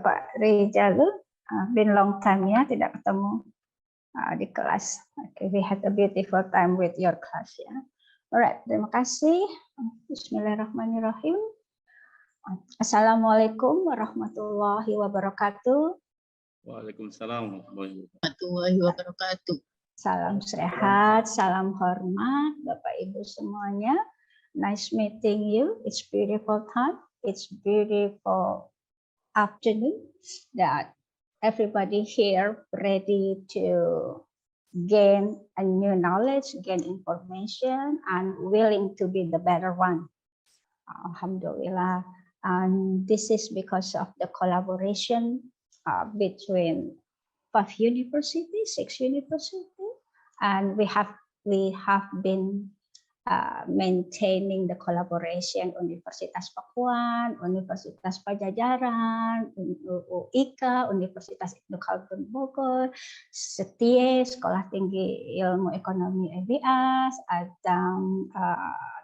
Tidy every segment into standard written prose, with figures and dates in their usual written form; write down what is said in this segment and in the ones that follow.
Pak Rijal, been long time ya tidak ketemu di kelas. Okay, we had a beautiful time with your class ya. Alright, terima kasih. Bismillahirrahmanirrahim. Assalamualaikum warahmatullahi wabarakatuh. Waalaikumsalam warahmatullahi wabarakatuh. Salam sehat, salam hormat Bapak Ibu semuanya. Nice meeting you. It's beautiful time. It's beautiful afternoon that everybody here ready to gain a new knowledge, gain information, and willing to be the better one. Alhamdulillah. And this is because of the collaboration between 5 universities, 6 universities, and we have been maintaining the collaboration Universitas Pakuan, Universitas Pajajaran, UIKA, Universitas Ibnu Khaldun Bogor, SETIE, Sekolah Tinggi Ilmu Ekonomi EBAS, ada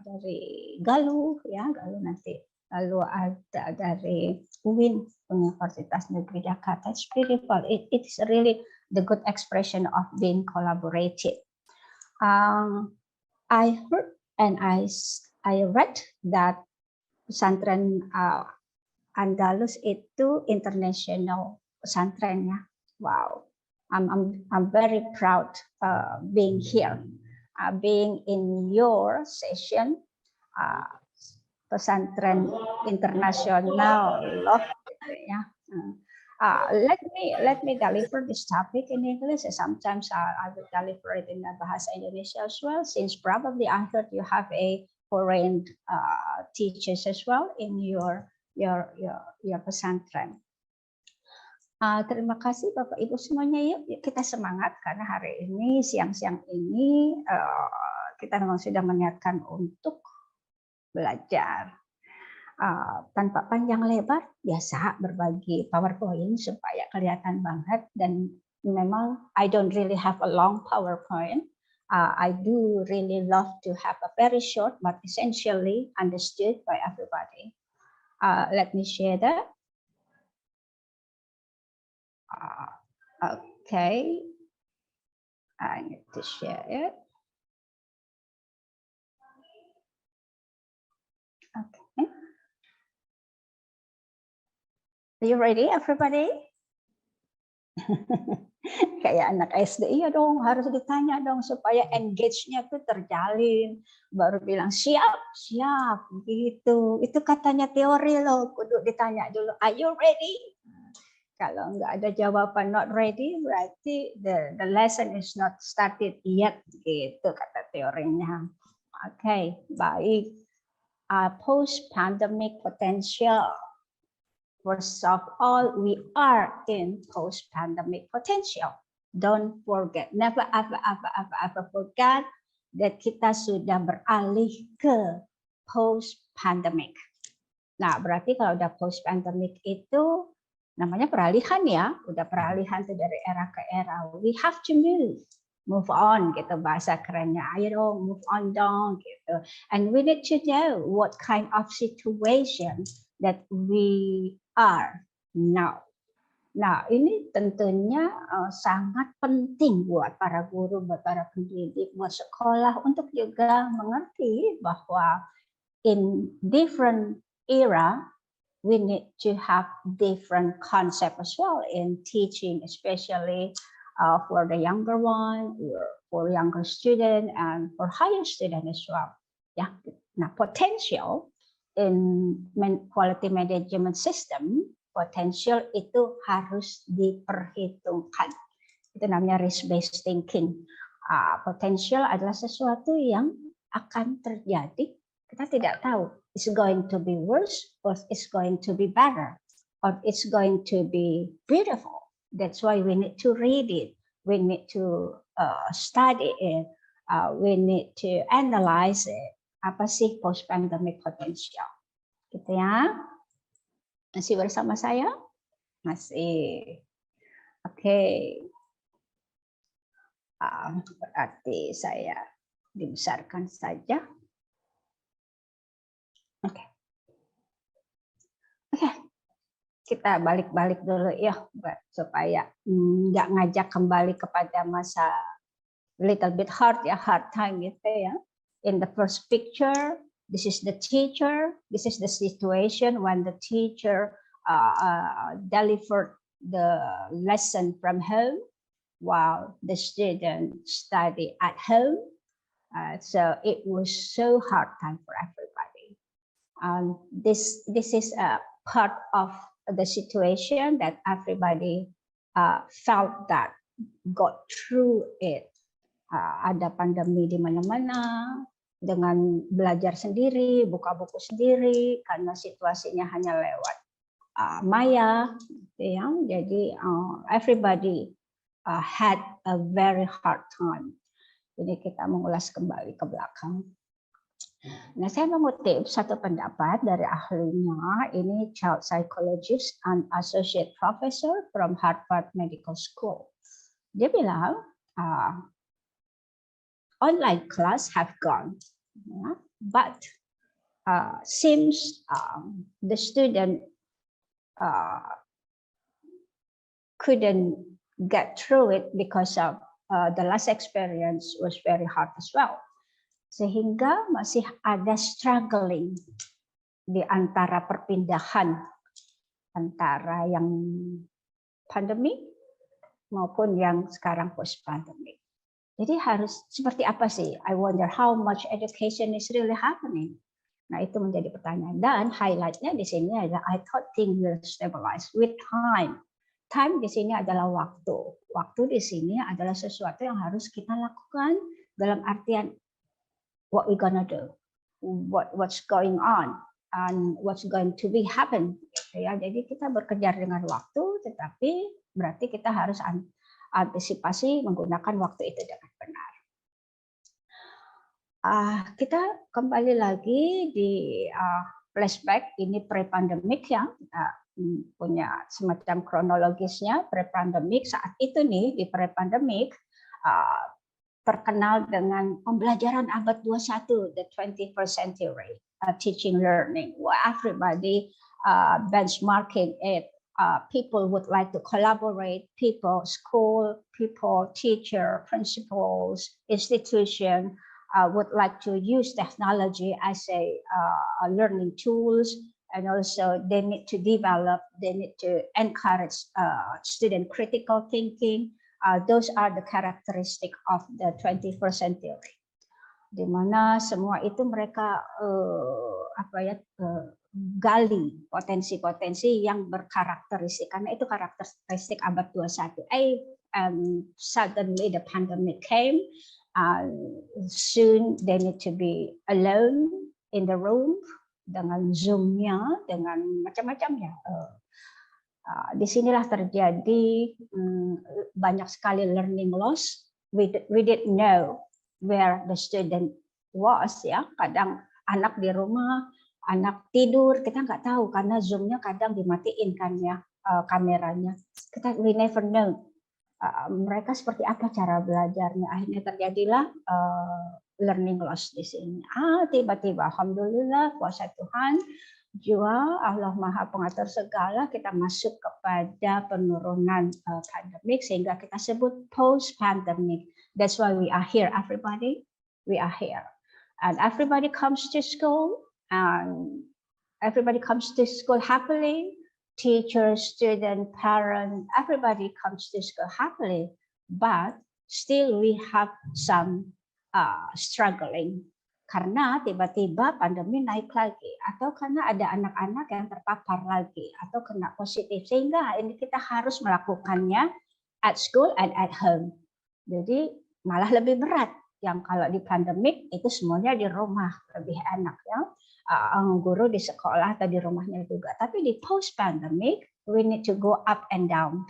dari Galuh, ya Galuh nanti, lalu ada dari UIN, Universitas Negeri Jakarta. It's beautiful. It is really the good expression of being collaborated. I heard and I read that pesantren Andalus itu international pesantren ya. Wow, I'm very proud being here, being in your session, pesantren internasional loh gitu ya. Let me deliver this topic in English. Sometimes I will deliver it in Bahasa Indonesia as well, since probably I heard you have a foreign teachers as well in your pesantren. Terima kasih Bapak Ibu semuanya. Yuk kita semangat karena hari ini siang-siang ini kita memang sudah meniatkan untuk belajar. Tanpa panjang lebar, biasa berbagi PowerPoint supaya kelihatan banget, dan memang I don't really have a long PowerPoint. I do really love to have a very short but essentially understood by everybody. Let me share that. Okay, I need to share it. Okay. Are you ready, everybody? Kayak anak SD, iya dong, harus ditanya dong supaya engage-nya tuh terjalin. Baru bilang siap, siap, gitu. Itu katanya teori loh, kudu ditanya dulu. Are you ready? Kalau nggak ada jawaban not ready, berarti the lesson is not started yet, gitu kata teorinya. Oke, baik. Post-pandemic potential. First of all, we are in post-pandemic potential. Don't forget, never ever forget that kita sudah beralih ke post-pandemic. Nah, berarti kalau udah post-pandemic itu namanya peralihan ya, udah peralihan tuh dari era ke era. We have to move on gitu bahasa kerennya. Ayo dong, move on dong gitu. And we need to know what kind of situation that we are now. Nah, ini tentunya sangat penting buat para guru, buat para pendidik, buat sekolah untuk juga mengerti bahwa in different era we need to have different concept as well in teaching, especially for the younger one, for younger student, and for higher student as well. Ya, nah potential in quality management system, potential itu harus diperhitungkan. Itu namanya risk-based thinking. Potential adalah sesuatu yang akan terjadi. Kita tidak tahu, it's going to be worse, or it's going to be better, or it's going to be beautiful. That's why we need to read it. We need to study it. We need to analyze it. Apa sih post-pandemic potential? Gitu ya. Masih bersama saya? Masih. Oke. Berarti saya dibesarkan saja. Oke. kita balik-balik dulu ya, supaya nggak ngajak kembali kepada masa little bit hard time gitu ya. In the first picture, this is the teacher. This is the situation when the teacher delivered the lesson from home while the student study at home. So it was so hard time for everybody. This is a part of the situation that everybody felt that got through it. Ada pandemi di mana-mana, dengan belajar sendiri, buka buku sendiri, karena situasinya hanya lewat maya, gitu ya. Jadi everybody had a very hard time. Jadi kita mengulas kembali ke belakang. Nah, saya mengutip satu pendapat dari ahlinya, ini child psychologist and associate professor from Harvard Medical School. Dia bilang, online class have gone, but seems the student couldn't get through it because of the last experience was very hard as well. Sehingga masih ada struggling di antara perpindahan antara yang pandemi maupun yang sekarang post pandemic. Jadi harus seperti apa sih? I wonder how much education is really happening. Nah, itu menjadi pertanyaan. Dan highlightnya di sini adalah I thought things will stabilize with time. Time di sini adalah waktu. Waktu di sini adalah sesuatu yang harus kita lakukan dalam artian what we gonna do, what's going on, and what's going to be happen. Ya, jadi kita bekerja dengan waktu, tetapi berarti kita harus antisipasi menggunakan waktu itu dengan benar. Kita kembali lagi di flashback, ini pre-pandemic ya, kita punya semacam kronologisnya pre-pandemic. Saat itu nih di pre-pandemic terkenal dengan pembelajaran abad 21, the 21st century teaching learning, where everybody benchmarking it. People would like to collaborate, people, school, people, teacher, principals, institution would like to use technology as a learning tools, and also they need to develop, they need to encourage student critical thinking. Those are the characteristic of the 21st century. Di mana semua itu mereka gali potensi-potensi yang berkarakteristik, karena itu karakteristik abad 21. Suddenly the pandemic came, soon they need to be alone in the room dengan Zoom-nya, dengan macam-macamnya. Disinilah terjadi banyak sekali learning loss. We didn't know where the student was, ya. Kadang anak di rumah, anak tidur, kita nggak tahu karena Zoom-nya kadang dimatiin kan ya kameranya. We never know mereka seperti apa cara belajarnya. Akhirnya terjadilah learning loss di sini. Tiba-tiba, alhamdulillah, kuasa Tuhan, jua Allah Maha Pengatur segala, kita masuk kepada penurunan pandemik sehingga kita sebut post pandemic. That's why we are here, everybody. We are here, and everybody comes to school, and everybody comes to school happily. Teachers, student, parent, everybody comes to school happily, but still we have some struggling. Karena tiba-tiba pandemi naik lagi, atau karena ada anak-anak yang terpapar lagi, atau kena positif, sehingga ini kita harus melakukannya at school and at home. Jadi malah lebih berat. Yang kalau di pandemik itu semuanya di rumah, lebih enak ya. Guru di sekolah atau di rumahnya juga. Tapi di post pandemic, we need to go up and down,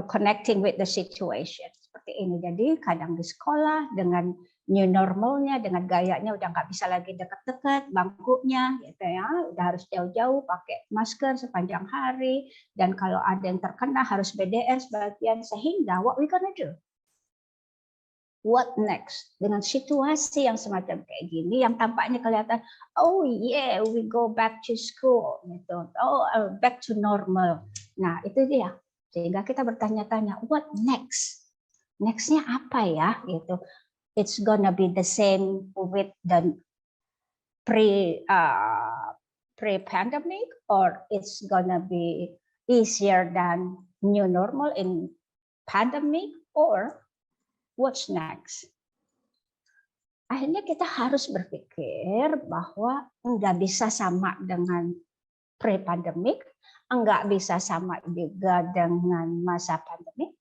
connecting with the situation. Seperti ini. Jadi kadang di sekolah dengan new normalnya, dengan gayanya udah nggak bisa lagi dekat-dekat bangkunya, gitu ya, udah harus jauh-jauh pakai masker sepanjang hari, dan kalau ada yang terkena harus BDR sebagian, sehingga what we gonna do? what next dengan situasi yang semacam kayak gini yang tampaknya kelihatan oh yeah we go back to school gitu, back to normal. Nah itu dia sehingga kita bertanya-tanya what nextnya apa ya gitu. It's gonna be the same with the pre-pandemic, or it's gonna be easier than new normal in pandemic, or what's next? Akhirnya kita harus berpikir bahwa nggak bisa sama dengan pre-pandemic, nggak bisa sama juga dengan masa pandemik.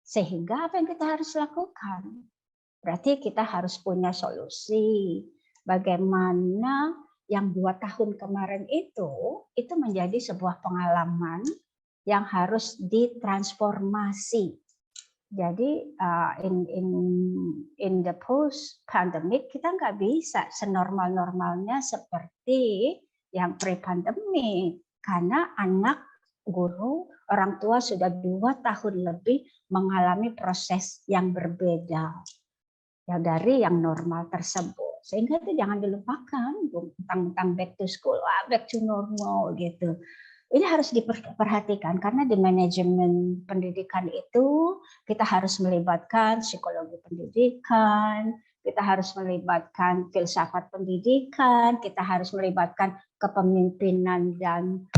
Sehingga apa yang kita harus lakukan? Berarti kita harus punya solusi. Bagaimana yang 2 tahun kemarin itu menjadi sebuah pengalaman yang harus ditransformasi. Jadi in the post pandemic kita nggak bisa senormal-normalnya seperti yang pre-pandemic karena anak, guru, orang tua sudah 2 tahun lebih mengalami proses yang berbeda ya dari yang normal tersebut. Sehingga itu jangan dilupakan tentang back to school, back to normal gitu. Ini harus diperhatikan karena di manajemen pendidikan itu kita harus melibatkan psikologi pendidikan, kita harus melibatkan filsafat pendidikan, kita harus melibatkan kepemimpinan dan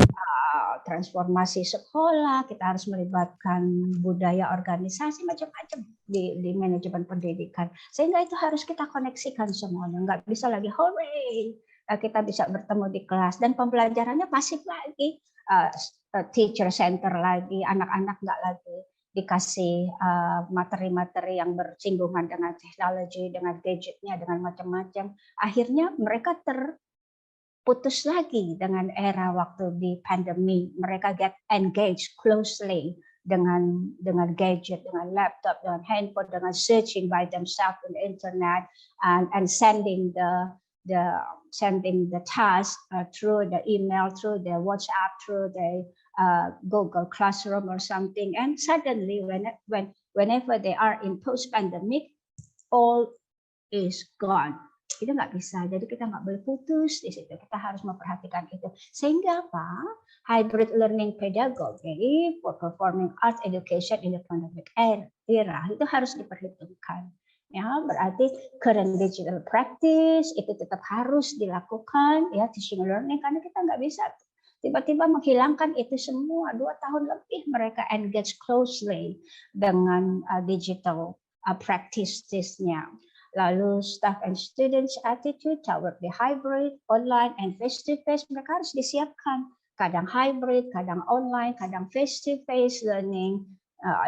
transformasi sekolah, kita harus melibatkan budaya organisasi macam-macam di manajemen pendidikan. Sehingga itu harus kita koneksikan semuanya. Nggak bisa lagi hooray, kita bisa bertemu di kelas dan pembelajarannya pasif lagi, teacher center lagi, anak-anak nggak lagi dikasih materi-materi yang bersinggungan dengan teknologi, dengan gadgetnya, dengan macam-macam. Akhirnya mereka putus lagi dengan era waktu di pandemi. Mereka get engaged closely dengan gadget, dengan laptop, dengan handphone, dengan searching by themselves on the internet and sending the task through the email, through the WhatsApp, through the Google Classroom or something. And suddenly, whenever they are in post-pandemic, all is gone. Itu nggak bisa, jadi kita nggak boleh putus di situ. Kita harus memperhatikan itu. Sehingga apa? Hybrid learning pedagogy for performing arts education in the pandemic era itu harus diperhitungkan. Ya, berarti current digital practice itu tetap harus dilakukan, ya teaching learning karena kita nggak bisa tiba-tiba menghilangkan itu semua. 2 tahun lebih mereka engage closely dengan digital practices-nya. Lalu staff and students attitude toward the hybrid, online, and face-to-face mereka harus disiapkan. Kadang hybrid, kadang online, kadang face-to-face learning.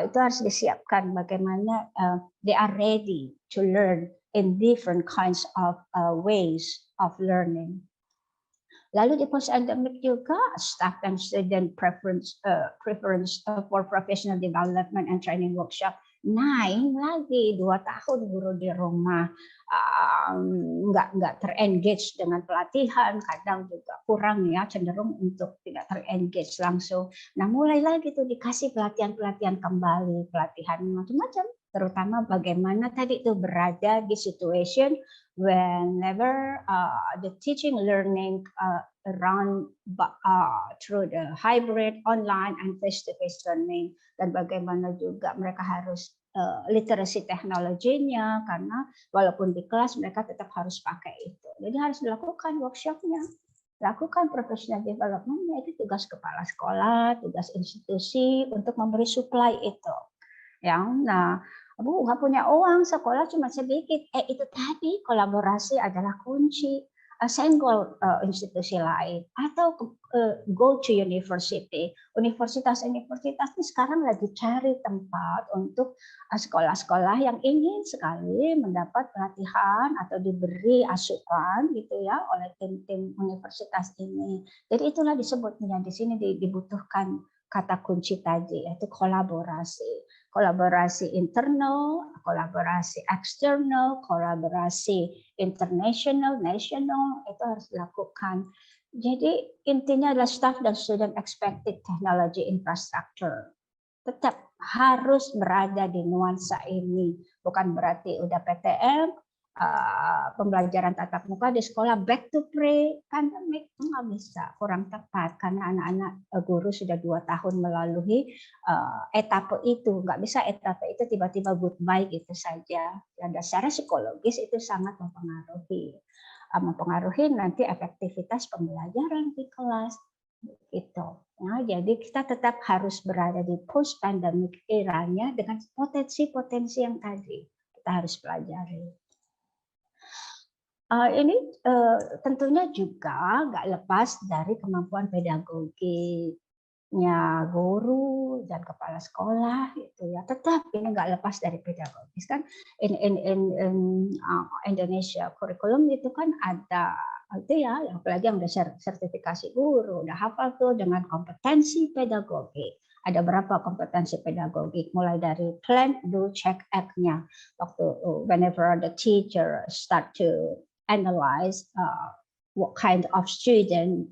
Itu harus disiapkan bagaimana they are ready to learn in different kinds of ways of learning. Lalu di post-pandemic juga staff and student preference for professional development and training workshop naik lagi. 2 tahun guru di rumah nggak terengage dengan pelatihan, kadang juga kurang ya, cenderung untuk tidak terengage langsung. Nah mulai lagi tuh dikasih pelatihan kembali, pelatihan macam-macam, terutama bagaimana tadi itu berada di situation whenever the teaching learning run through the hybrid, online, and face-to-face learning, dan bagaimana juga mereka harus literasi teknologinya karena walaupun di kelas mereka tetap harus pakai itu. Jadi harus dilakukan workshopnya, lakukan professional development, itu tugas kepala sekolah, tugas institusi untuk memberi supply itu. Ya, nah, Bu nggak punya uang, sekolah cuma sedikit. Itu tadi kolaborasi adalah kunci. Senggol institusi lain atau go to university. Universitas ini sekarang lagi cari tempat untuk sekolah-sekolah yang ingin sekali mendapat pelatihan atau diberi asupan gitu ya oleh tim-tim universitas ini. Jadi itulah disebutnya di sini dibutuhkan kata kunci tadi yaitu kolaborasi. Kolaborasi internal, kolaborasi eksternal, kolaborasi international, national, itu harus dilakukan. Jadi intinya adalah staff dan student expected technology infrastructure. Tetap harus berada di nuansa ini. bukan berarti udah PTM, pembelajaran tatap muka di sekolah back to pre-pandemic, nggak bisa, kurang tepat karena anak-anak guru sudah 2 tahun melalui etape itu, nggak bisa etape itu tiba-tiba goodbye gitu saja. Dan secara psikologis itu sangat mempengaruhi nanti efektivitas pembelajaran di kelas gitu. Nah, jadi kita tetap harus berada di post pandemic eranya dengan potensi-potensi yang tadi kita harus pelajari. Ini tentunya juga nggak lepas dari kemampuan pedagoginya guru dan kepala sekolah gitu ya. Tetap ini nggak lepas dari pedagogis kan. In Indonesia kurikulum itu kan ada itu ya, apalagi yang udah sertifikasi guru, udah hafal tuh dengan kompetensi pedagogik. Ada berapa kompetensi pedagogik, mulai dari plan, do, check, act-nya. Waktu whenever the teacher start to analyze what kind of student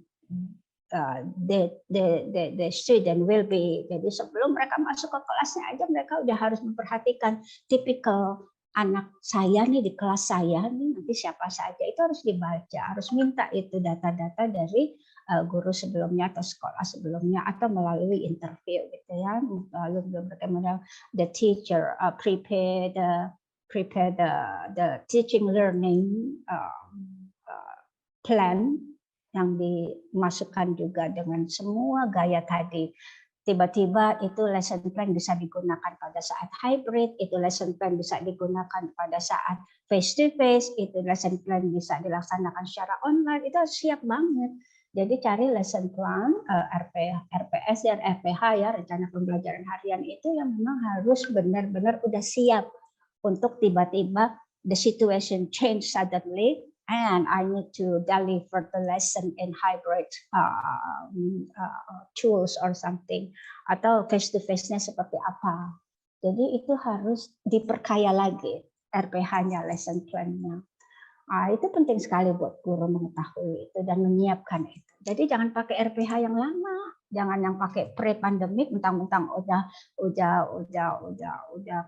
the student will be. Jadi sebelum mereka masuk ke kelasnya aja mereka udah harus memperhatikan tipikal anak saya nih di kelas saya nih nanti siapa saja, itu harus dibaca, harus minta itu data-data dari guru sebelumnya atau sekolah sebelumnya atau melalui interview gitu ya. Lalu bagaimana the teacher prepare the teaching learning plan yang dimasukkan juga dengan semua gaya tadi. Tiba-tiba itu lesson plan bisa digunakan pada saat hybrid, itu lesson plan bisa digunakan pada saat face to face, itu lesson plan bisa dilaksanakan secara online, itu harus siap banget. Jadi cari lesson plan RPS dan RPH ya, rencana pembelajaran harian itu yang memang harus benar-benar udah siap untuk tiba-tiba the situation change suddenly and I need to deliver the lesson in hybrid tools or something, atau face-to-face-nya seperti apa. Jadi itu harus diperkaya lagi RPH-nya, lesson plan-nya. Itu penting sekali buat guru mengetahui itu dan menyiapkan itu. Jadi jangan pakai RPH yang lama, jangan yang pakai pre-pandemic, mentang-mentang udah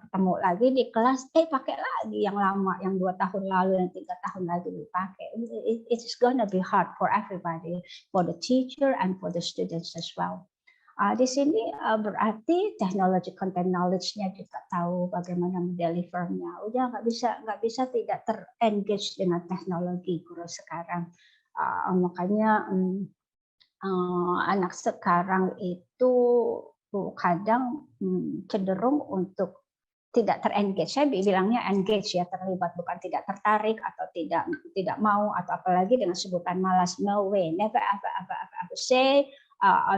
ketemu lagi di kelas, pakai lagi yang lama, yang 2 tahun lalu, yang 3 tahun lagi dipakai. It's gonna be hard for everybody, for the teacher and for the students as well. Di sini berarti teknologi content knowledge-nya juga tahu bagaimana mendelivernya. Udah nggak bisa tidak terengage dengan teknologi guru sekarang. Makanya anak sekarang itu kadang cenderung untuk tidak terengage. Saya bilangnya engage ya, terlibat, bukan tidak tertarik atau tidak mau atau apalagi dengan sebutan malas. No way, never ever say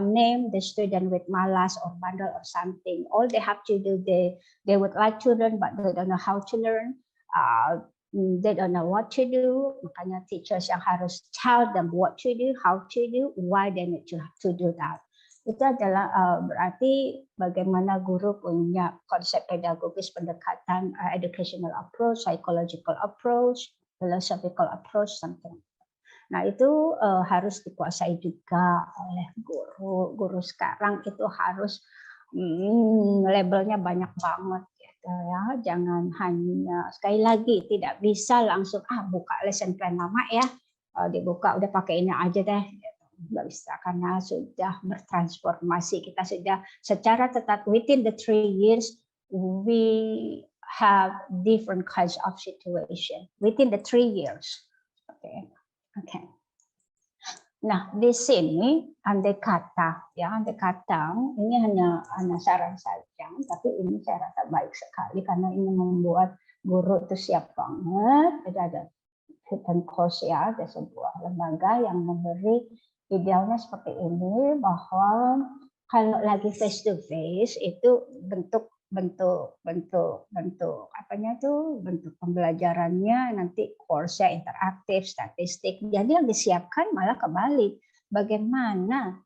name the student with malas or bandel or something. All they have to do, they would like to learn but they don't know how to learn. They don't know what to do. Makanya teachers yang harus tell them what to do, how to do, why they need to do that. Itu adalah berarti bagaimana guru punya konsep pedagogis, pendekatan educational approach, psychological approach, philosophical approach, something. Nah itu harus dikuasai juga oleh guru sekarang, itu harus labelnya banyak banget gitu ya. Jangan hanya, sekali lagi tidak bisa langsung buka lesson plan lama ya, dibuka udah pakai ini aja deh. Nggak bisa karena sudah bertransformasi, kita sudah secara tetap within the 3 years we have different kinds of situation within the 3 years. Oke. Nah, di sini andai kata ini hanya saran saja, tapi ini saya rasa baik sekali karena ini membuat guru itu siap banget. Ada fit and course ya, ada sebuah lembaga yang memberi idealnya seperti ini, bahwa kalau lagi face to face itu bentuk pembelajarannya nanti course-nya interaktif, statistik. Jadi yang disiapkan malah kebalik. Bagaimana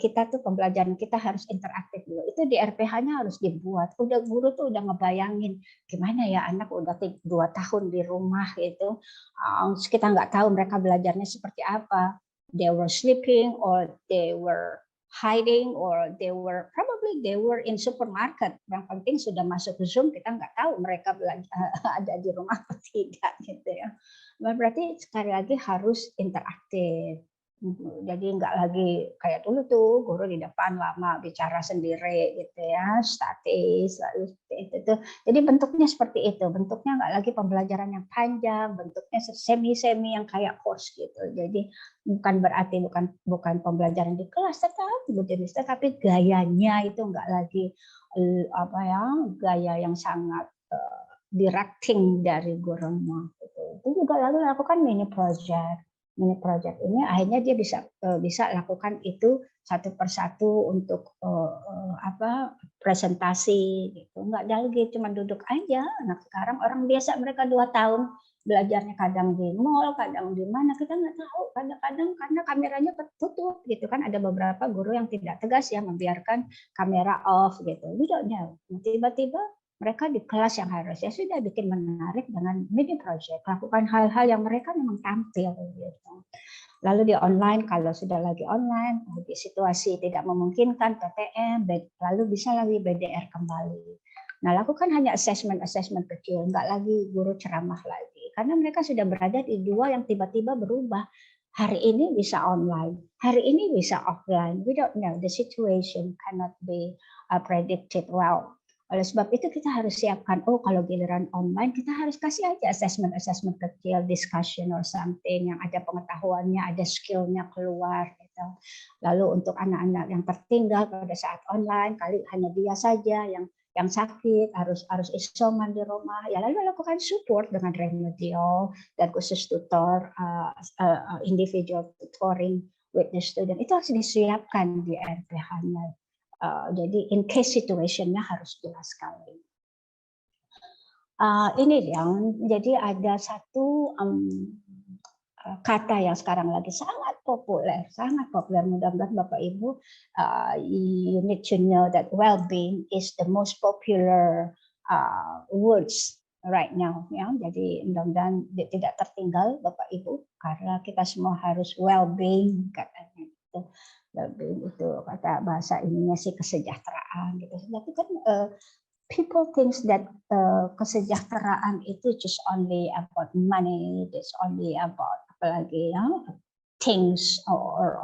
kita tuh pembelajaran kita harus interaktif dulu. Itu di RPH-nya harus dibuat. Udah guru tuh udah ngebayangin gimana ya anak udah 2 tahun di rumah gitu. Kita nggak tahu mereka belajarnya seperti apa. They were sleeping or they were hiding or they were in supermarket. Yang penting sudah masuk ke Zoom, kita nggak tahu mereka ada di rumah atau tidak gitu ya. Berarti sekali lagi harus interaktif. Jadi nggak lagi kayak dulu tuh guru di depan lama bicara sendiri gitu ya, statis lalu seperti itu tuh. Jadi bentuknya seperti itu, bentuknya nggak lagi pembelajaran yang panjang, bentuknya semi yang kayak course gitu. Jadi bukan berarti bukan pembelajaran di kelas tetapi gayanya itu nggak lagi gaya yang sangat directing dari gurunya. Itu juga lalu lakukan mini project ini akhirnya dia bisa lakukan itu satu persatu untuk presentasi gitu. Nggak ada lagi cuma duduk aja. Nah sekarang orang biasa mereka 2 tahun belajarnya kadang di mall, kadang di mana kita nggak tahu. Kadang-kadang karena kameranya tertutup gitu kan, ada beberapa guru yang tidak tegas ya membiarkan kamera off gitu. Tiba-tiba mereka di kelas yang harusnya sudah bikin menarik dengan mini project, lakukan hal-hal yang mereka memang tampil gitu. Lalu di online, kalau sudah lagi online, di situasi tidak memungkinkan PTM, lalu bisa lagi BDR kembali. Nah, lakukan hanya assessment kecil, nggak lagi guru ceramah lagi, karena mereka sudah berada di 2 yang tiba-tiba berubah. Hari ini bisa online, hari ini bisa offline. We don't know, the situation cannot be predicted well. Oleh sebab itu kita harus siapkan, kalau giliran online kita harus kasih aja assessment kecil, discussion or something yang ada pengetahuannya, ada skillnya keluar gitu. Lalu untuk anak-anak yang tertinggal pada saat online, kali hanya dia saja yang sakit, harus isoman di rumah, ya lalu lakukan support dengan remedial dan khusus tutor, individual tutoring with the student. Itu harus disiapkan di RPH-nya. Jadi in case situationnya harus jelas sekali. Ini yang jadi ada satu kata yang sekarang lagi sangat populer. Mudah-mudahan Bapak Ibu you need to know that well-being is the most popular words right now. Ya, jadi mudah-mudahan tidak tertinggal Bapak Ibu karena kita semua harus well-being katanya gitu. Itu kata bahasa ininya sih kesejahteraan gitu. Tapi kan people thinks that kesejahteraan itu just only about money, it's only about apalagi ya things or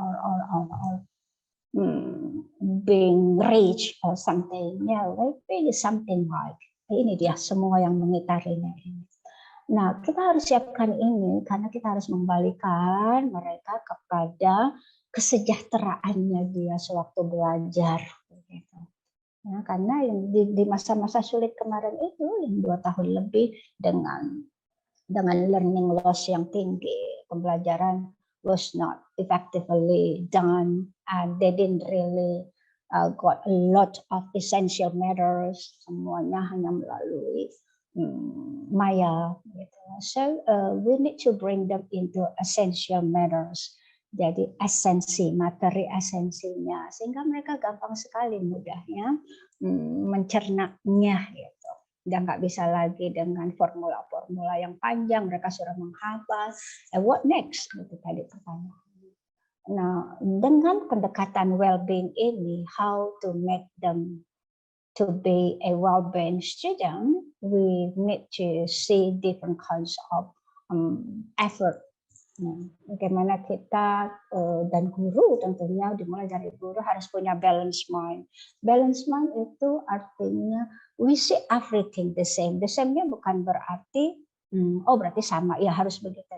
being rich or something. Yeah, really something like ini dia semua yang mengitarinya ini. Nah, kita harus siapkan ini karena kita harus membalikan mereka kepada kesejahteraannya dia sewaktu belajar. Gitu. Ya, karena di masa-masa sulit kemarin itu yang 2 tahun lebih dengan learning loss yang tinggi, pembelajaran was not effectively done and they didn't really got a lot of essential matters, semuanya hanya melalui maya gitu. So we need to bring them into essential matters. Jadi materi esensinya sehingga mereka gampang sekali mudahnya mencernanya gitu. Dan nggak bisa lagi dengan formula-formula yang panjang mereka sudah menghafal. What next? Itu tadi pertanyaan. Nah, dengan pendekatan well-being ini, how to make them to be a well-being student, we need to see different kinds of effort. Bagaimana kita dan guru tentunya dimulai dari guru harus punya balance mind. Balance mind itu artinya we see everything the same. The same-nya bukan berarti berarti sama ya harus begitu.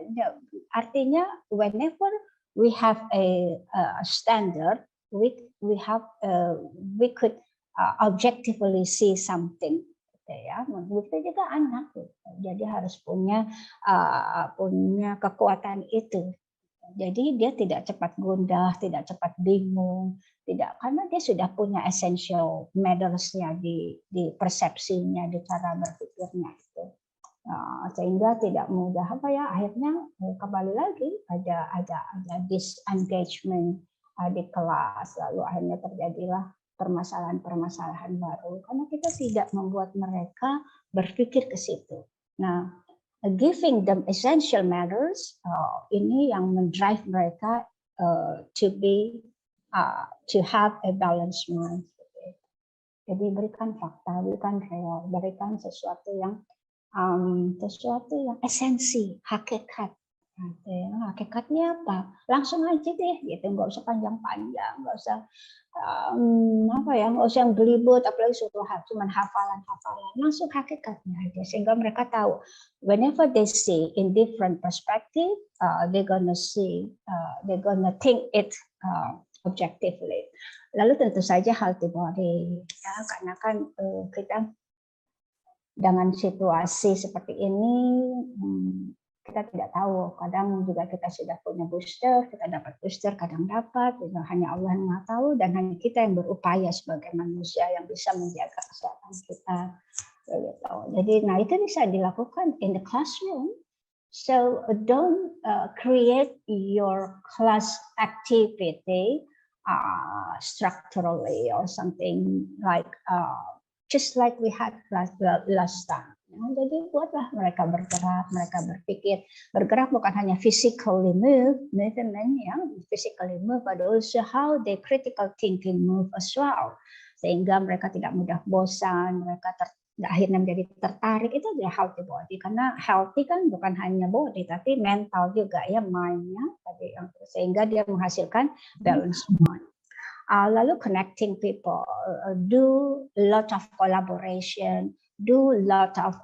Artinya whenever we have a standard, we could objectively see something. Ya, begitu juga anak. Jadi harus punya kekuatan itu. Jadi dia tidak cepat gundah, tidak cepat bingung, tidak karena dia sudah punya essential matters-nya di persepsinya, di cara berpikirnya itu. Sehingga tidak mudah akhirnya kembali lagi ada disengagement di kelas, lalu akhirnya terjadilah permasalahan baru karena kita tidak membuat mereka berpikir ke situ. Nah, giving them essential matters ini yang mendrive mereka to be to have a balanced mind. Jadi berikan fakta, berikan real, berikan sesuatu yang esensi, hakikat. Hakikatnya apa? Langsung aja deh, gitu. Nggak usah panjang-panjang, nggak usah nggak usah yang belibet, apalagi suatu cuman hafalan-hafalan. Langsung hakikatnya aja, sehingga mereka tahu. Whenever they see in different perspective, they're gonna think it objectively. Lalu tentu saja healthy body, ya, karena kan kita dengan situasi seperti ini kita tidak tahu. Kadang juga kita sudah punya booster, kita dapat booster, kadang dapat, hanya Allah yang tahu, dan hanya kita yang berupaya sebagai manusia yang bisa menjaga kesehatan kita. Jadi, nah itu bisa dilakukan in the classroom. So don't create your class activity structurally or something like just like we had last time. Jadi buatlah mereka bergerak, mereka berpikir. Bergerak bukan hanya physically movement, ya, physically move, but also how they critical thinking move as well. Sehingga mereka tidak mudah bosan, mereka akhirnya menjadi tertarik. Itu adalah healthy body, karena healthy kan bukan hanya body tapi mental juga, ya, mind-nya, sehingga dia menghasilkan balanced mind. Lalu connecting people, do a lot of collaboration, do a lot of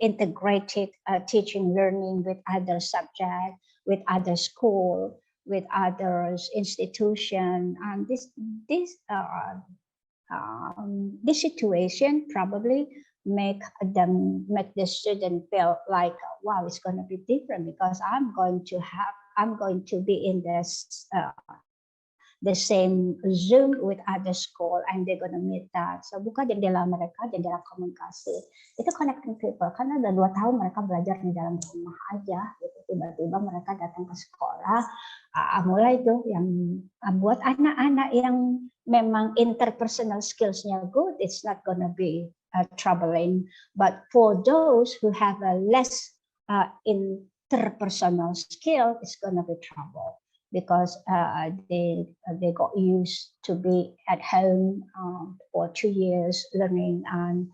integrated teaching learning with other subjects, with other school, with others institution, and this situation probably make the student feel like, wow, it's going to be different because I'm going to be in this the same Zoom with other school and they're gonna meet that. So buka jendela mereka, jendela komunikasi. Itu connecting people, karena udah 2 tahun mereka belajar di dalam rumah aja. Gitu. Tiba-tiba mereka datang ke sekolah. Mulai itu yang buat anak-anak yang memang interpersonal skills-nya good, it's not gonna be troubling. But for those who have a less interpersonal skill, it's gonna be trouble. Because they got used to be at home for 2 years learning and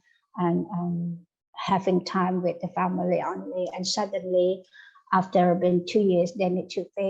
having time with the family only, and suddenly after being 2 years they need to face